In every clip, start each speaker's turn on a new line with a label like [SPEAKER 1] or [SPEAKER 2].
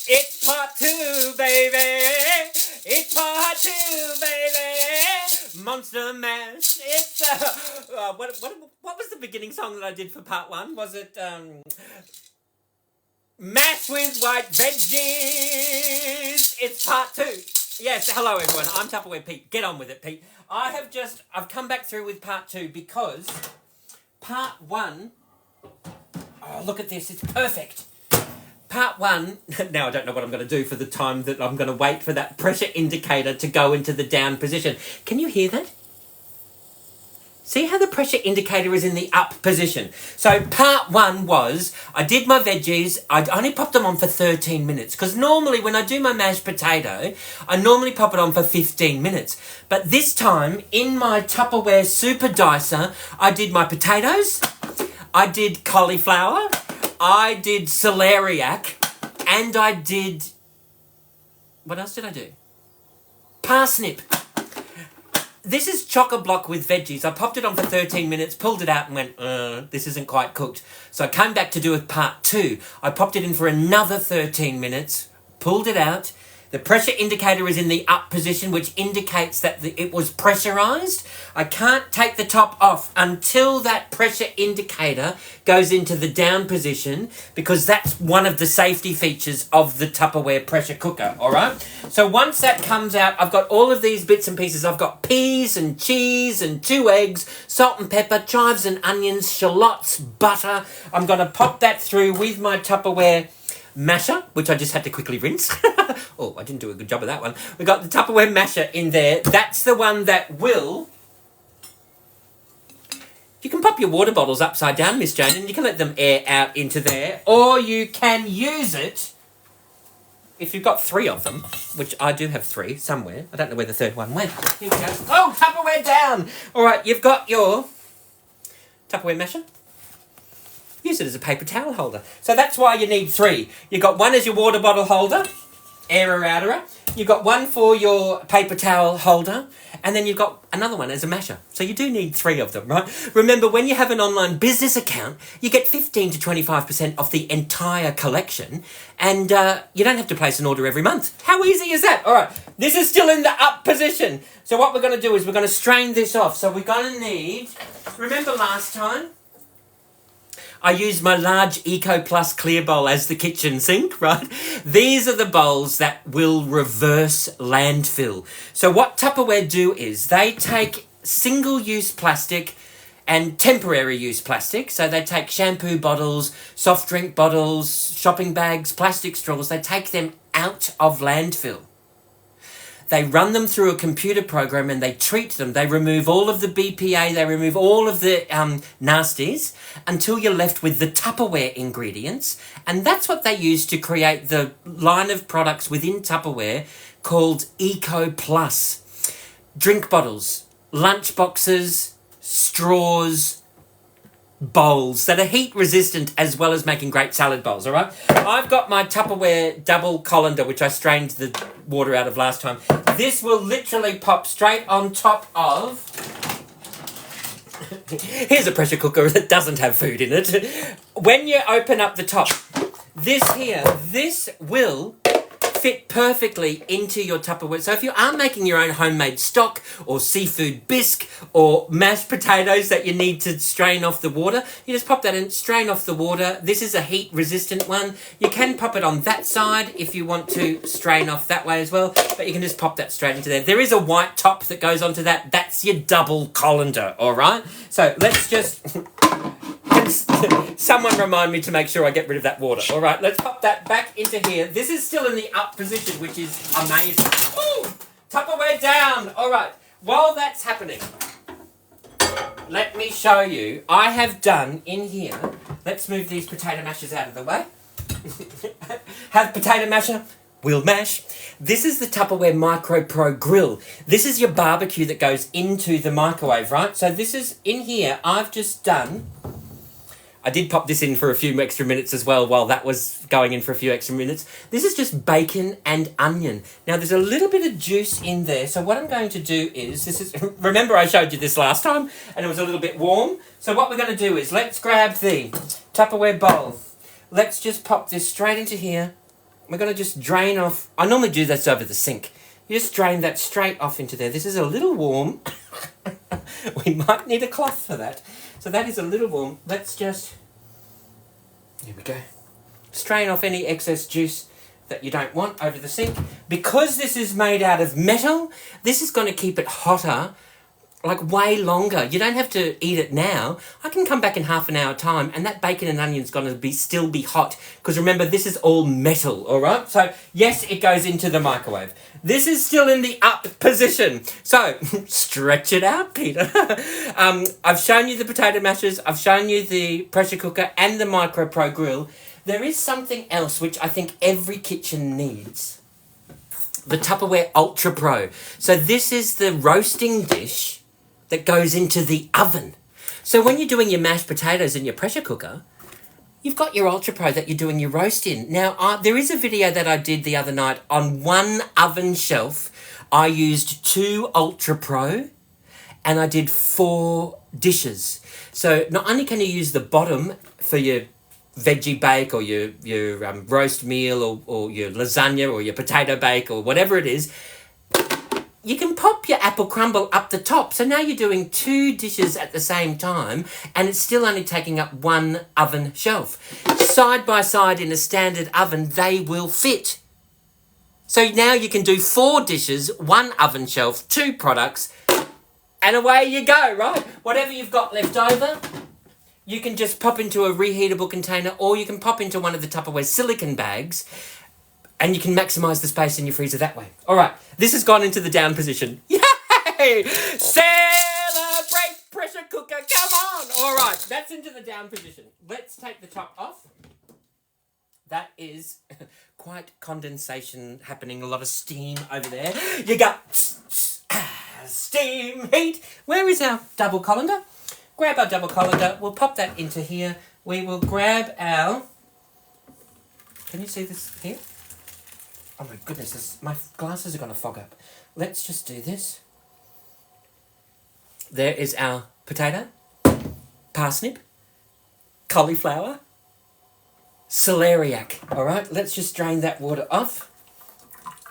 [SPEAKER 1] It's part two, baby. It's part two, baby. Monster Mash. It's what was the beginning song that I did for part one? Was it Mash with white veggies? It's part two. Yes, hello everyone. I'm Tupperware Pete. Get on with it, Pete. I've come back through with part two because part one. Oh, look at this. It's perfect. Part one, now I don't know what I'm going to do for the time that I'm going to wait for that pressure indicator to go into the down position. Can you hear that? See how the pressure indicator is in the up position? So part one was, I did my veggies, I only popped them on for 13 minutes. Because normally when I do my mashed potato, I normally pop it on for 15 minutes. But this time, in my Tupperware Super Dicer, I did my potatoes, I did cauliflower, I did celeriac, and I did... What else did I do? Parsnip. This is chock-a-block with veggies. I popped it on for 13 minutes, pulled it out and went, this isn't quite cooked. So I came back to do it part two. I popped it in for another 13 minutes, pulled it out. The pressure indicator is in the up position, which indicates that it was pressurized. I can't take the top off until that pressure indicator goes into the down position, because that's one of the safety features of the Tupperware pressure cooker, all right? So once that comes out, I've got all of these bits and pieces. I've got peas and cheese and 2 eggs, salt and pepper, chives and onions, shallots, butter. I'm going to pop that through with my Tupperware masher, which I just had to quickly rinse. Oh, I didn't do a good job of that one. We got the Tupperware masher in there. That's the one that will... You can pop your water bottles upside down, Miss Jane, and you can let them air out into there. Or you can use it, if you've got 3 of them, which I do have 3 somewhere. I don't know where the third one went. Here we go. Oh, Tupperware down! All right, you've got your Tupperware masher. Use it as a paper towel holder. So that's why you need 3. You've got one as your water bottle holder, airer outerer. You've got one for your paper towel holder, and then you've got another one as a masher. So you do need 3 of them, right? Remember, when you have an online business account, you get 15 to 25% off the entire collection, and you don't have to place an order every month. How easy is that? All right, this is still in the up position. So what we're going to do is we're going to strain this off. So we're going to need, remember last time? I used my large Eco Plus clear bowl as the kitchen sink, right? These are the bowls that will reverse landfill. So what Tupperware do is they take single-use plastic and temporary use plastic. So they take shampoo bottles, soft drink bottles, shopping bags, plastic straws. They take them out of landfill. They run them through a computer program and they treat them. They remove all of the BPA, they remove all of the nasties until you're left with the Tupperware ingredients. And that's what they use to create the line of products within Tupperware called Eco Plus. Drink bottles, lunch boxes, straws, bowls that are heat resistant, as well as making great salad bowls, all right? I've got my Tupperware double colander, which I strained the water out of last time. This will literally pop straight on top of... Here's a pressure cooker that doesn't have food in it. When you open up the top, this will fit perfectly into your Tupperware. So if you are making your own homemade stock or seafood bisque or mashed potatoes that you need to strain off the water, you just pop that in, strain off the water. This is a heat resistant one. You can pop it on that side if you want to strain off that way as well, but you can just pop that straight into there. There is a white top that goes onto that. That's your double colander, all right? So let's just... Someone remind me to make sure I get rid of that water. All right, let's pop that back into here. This is still in the up position, which is amazing. Ooh, Tupperware down. All right, while that's happening, let me show you. I have done in here, let's move these potato mashers out of the way. Have potato masher, we'll mash. This is the Tupperware Micro Pro Grill. This is your barbecue that goes into the microwave, right? So this is, in here, I've just done... I did pop this in for a few extra minutes as well while that was going in for a few extra minutes. This is just bacon and onion. Now, there's a little bit of juice in there. So what I'm going to do is, remember I showed you this last time and it was a little bit warm. So what we're going to do is, let's grab the Tupperware bowl. Let's just pop this straight into here. we're going to just drain off. I normally do this over the sink. You just drain that straight off into there. This is a little warm. We might need a cloth for that. So that is a little warm. Let's just, here we go. Strain off any excess juice that you don't want over the sink. Because this is made out of metal, this is going to keep it hotter, like way longer. You don't have to eat it now. I can come back in half an hour time and that bacon and onion's going to still be hot. Because remember, this is all metal, all right? So yes, it goes into the microwave. This is still in the up position. So stretch it out, Peter. I've shown you the potato mashers. I've shown you the pressure cooker and the Micro Pro grill. There is something else which I think every kitchen needs. The Tupperware Ultra Pro. So this is the roasting dish that goes into the oven. So when you're doing your mashed potatoes in your pressure cooker, you've got your Ultra Pro that you're doing your roast in. Now, there is a video that I did the other night on one oven shelf. I used 2 Ultra Pro and I did 4 dishes. So not only can you use the bottom for your veggie bake or your roast meal or your lasagna or your potato bake or whatever it is, you can pop your apple crumble up the top. So now you're doing 2 dishes at the same time and it's still only taking up 1 oven shelf. Side by side in a standard oven, they will fit. So now you can do 4 dishes, 1 oven shelf, 2 products, and away you go, right? Whatever you've got left over, you can just pop into a reheatable container or you can pop into one of the Tupperware silicone bags and you can maximise the space in your freezer that way. All right, this has gone into the down position. Yay! Celebrate pressure cooker, come on! All right, that's into the down position. Let's take the top off. That is quite condensation happening, a lot of steam over there. You got steam heat. Where is our double colander? Grab our double colander. We'll pop that into here. We will grab our... Can you see this here? Oh my goodness, my glasses are going to fog up. Let's just do this. There is our potato, parsnip, cauliflower, celeriac. All right, let's just drain that water off.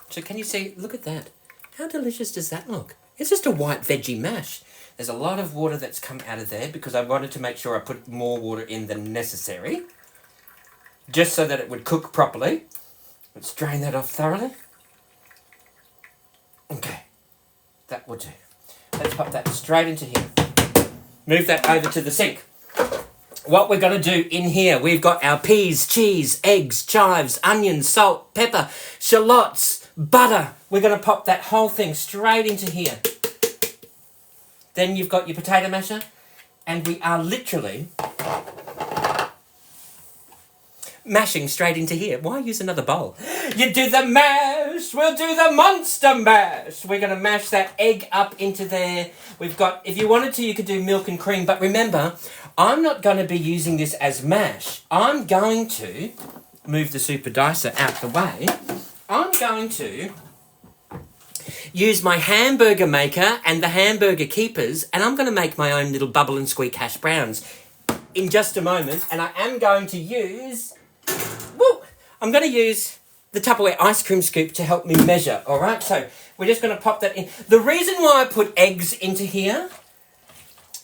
[SPEAKER 1] So can you see, look at that. How delicious does that look? It's just a white veggie mash. There's a lot of water that's come out of there because I wanted to make sure I put more water in than necessary, just so that it would cook properly. Let's drain that off thoroughly. Okay, that will do. Let's pop that straight into here. Move that over to the sink. What we're going to do in here, we've got our peas, cheese, eggs, chives, onions, salt, pepper, shallots, butter. We're going to pop that whole thing straight into here. Then you've got your potato masher, and we are literally mashing straight into here. Why use another bowl? You do the mash, we'll do the monster mash. We're going to mash that egg up into there. We've got, if you wanted to, you could do milk and cream, but remember, I'm not going to be using this as mash. I'm going to move the super dicer out the way. I'm going to use my hamburger maker and the hamburger keepers, and I'm going to make my own little bubble and squeak hash browns in just a moment. And I am going to use, I'm going to use the Tupperware ice cream scoop to help me measure, all right? So we're just going to pop that in. The reason why I put eggs into here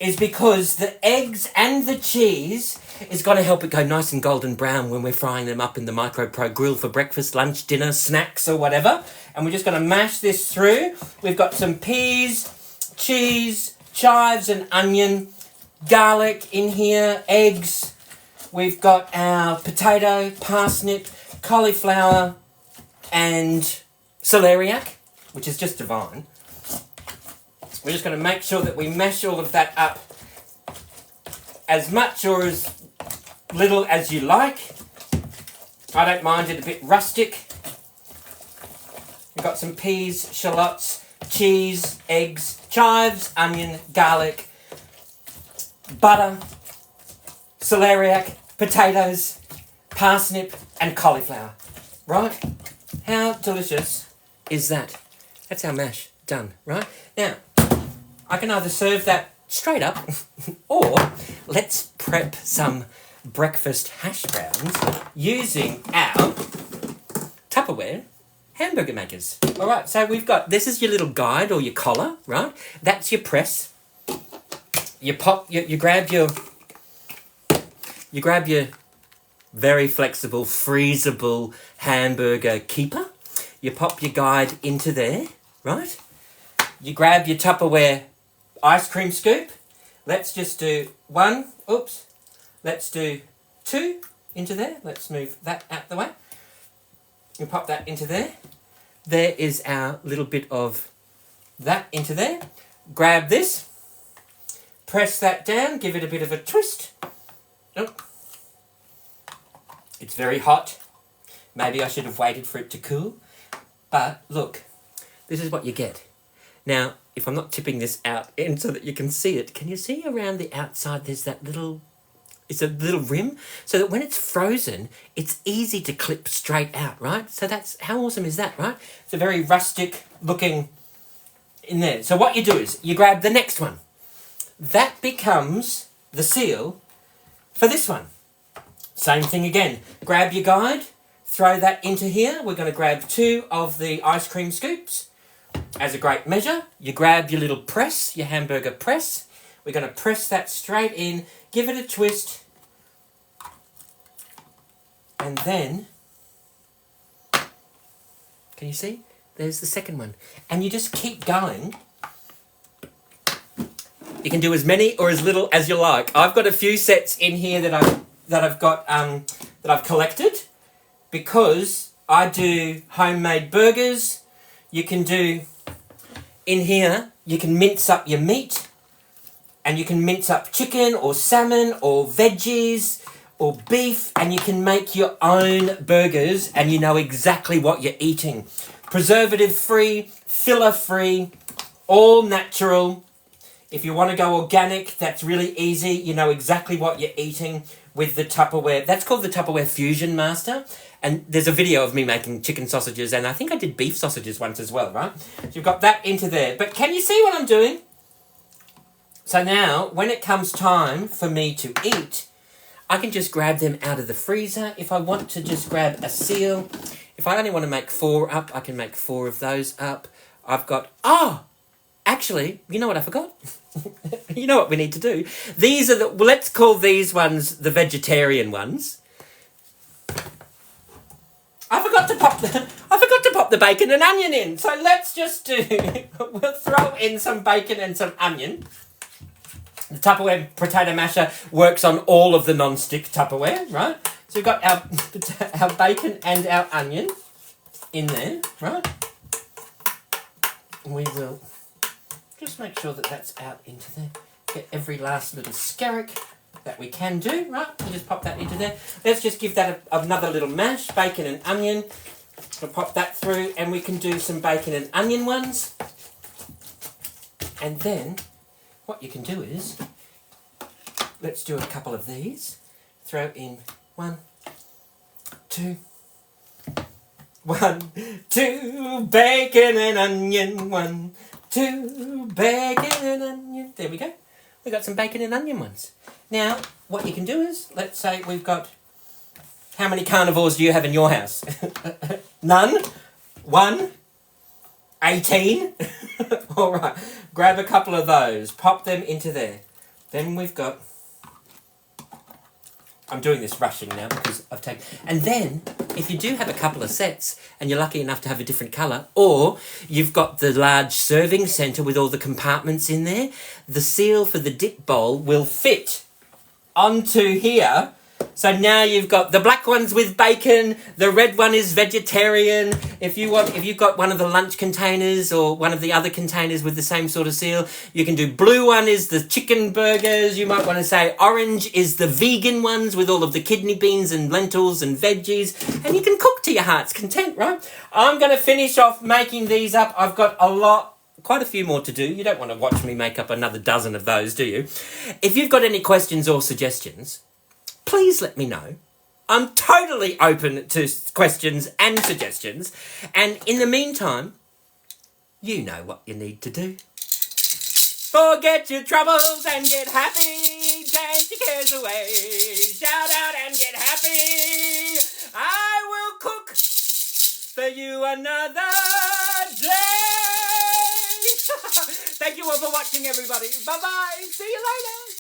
[SPEAKER 1] is because the eggs and the cheese is going to help it go nice and golden brown when we're frying them up in the Micro Pro grill for breakfast, lunch, dinner, snacks or whatever. And we're just going to mash this through. We've got some peas, cheese, chives and onion, garlic in here, eggs. We've got our potato, parsnip, cauliflower and celeriac, which is just divine. We're just going to make sure that we mash all of that up as much or as little as you like. I don't mind it a bit rustic. We've got some peas, shallots, cheese, eggs, chives, onion, garlic, butter, celeriac, potatoes, parsnip and cauliflower. Right? How delicious is that? That's our mash done, right? Now, I can either serve that straight up or let's prep some breakfast hash browns using our Tupperware hamburger makers. All right, so we've got, this is your little guide or your collar, right? That's your press. You grab your very flexible, freezable hamburger keeper. You pop your guide into there, right? You grab your Tupperware ice cream scoop. Let's just do one. Oops. Let's do two into there. Let's move that out the way. You pop that into there. There is our little bit of that into there. Grab this. Press that down. Give it a bit of a twist. Oh. It's very hot. Maybe I should have waited for it to cool. But look, this is what you get. Now, if I'm not tipping this out in so that you can see it, can you see around the outside there's that little, it's a little rim? So that when it's frozen, it's easy to clip straight out, right? So that's, how awesome is that, right? It's a very rustic looking in there. So what you do is you grab the next one. That becomes the seal for this one. Same thing again. Grab your guide, throw that into here. We're going to grab 2 of the ice cream scoops. As a great measure, you grab your little press, your hamburger press. We're going to press that straight in, give it a twist, and then, can you see? There's the second one. And you just keep going. You can do as many or as little as you like. I've got a few sets in here that I've collected because I do homemade burgers. You can do, in here, you can mince up your meat, and you can mince up chicken or salmon or veggies or beef, and you can make your own burgers, and you know exactly what you're eating. Preservative-free, filler-free, all natural. If you want to go organic, that's really easy. You know exactly what you're eating with the Tupperware. That's called the Tupperware Fusion Master. And there's a video of me making chicken sausages, and I think I did beef sausages once as well, right? So you've got that into there. But can you see what I'm doing? So now, when it comes time for me to eat, I can just grab them out of the freezer. If I want to just grab a seal, if I only want to make 4 up, I can make 4 of those up. I've got, actually, you know what I forgot? You know what we need to do? These are the, well, let's call these ones the vegetarian ones. I forgot to pop the bacon and onion in. So let's just do, we'll throw in some bacon and some onion. The Tupperware potato masher works on all of the non-stick Tupperware, right? So we've got our bacon and our onion in there, right? We will just make sure that that's out into there. Get every last little skerrick that we can do, right? You just pop that into there. Let's just give that another little mash, bacon and onion. We'll pop that through, and we can do some bacon and onion ones. And then, what you can do is, let's do a couple of these. Throw in 1, 2, 1, 2, bacon and onion, 1, 2, bacon and onion. There we go. We've got some bacon and onion ones. Now, what you can do is, let's say we've got, how many carnivores do you have in your house? None? 1? 18? All right. Grab a couple of those. Pop them into there. Then we've got, I'm doing this rushing now because I've taken, and then if you do have a couple of sets and you're lucky enough to have a different colour, or you've got the large serving centre with all the compartments in there, the seal for the dip bowl will fit onto here. So now you've got the black ones with bacon, the red one is vegetarian. If you've got one of the lunch containers or one of the other containers with the same sort of seal, you can do blue one is the chicken burgers. You might want to say orange is the vegan ones with all of the kidney beans and lentils and veggies. And you can cook to your heart's content, right? I'm going to finish off making these up. I've got quite a few more to do. You don't want to watch me make up another dozen of those, do you? If you've got any questions or suggestions, please let me know. I'm totally open to questions and suggestions. And in the meantime, you know what you need to do. Forget your troubles and get happy. Dance your cares away. Shout out and get happy. I will cook for you another day. Thank you all for watching, everybody. Bye-bye. See you later.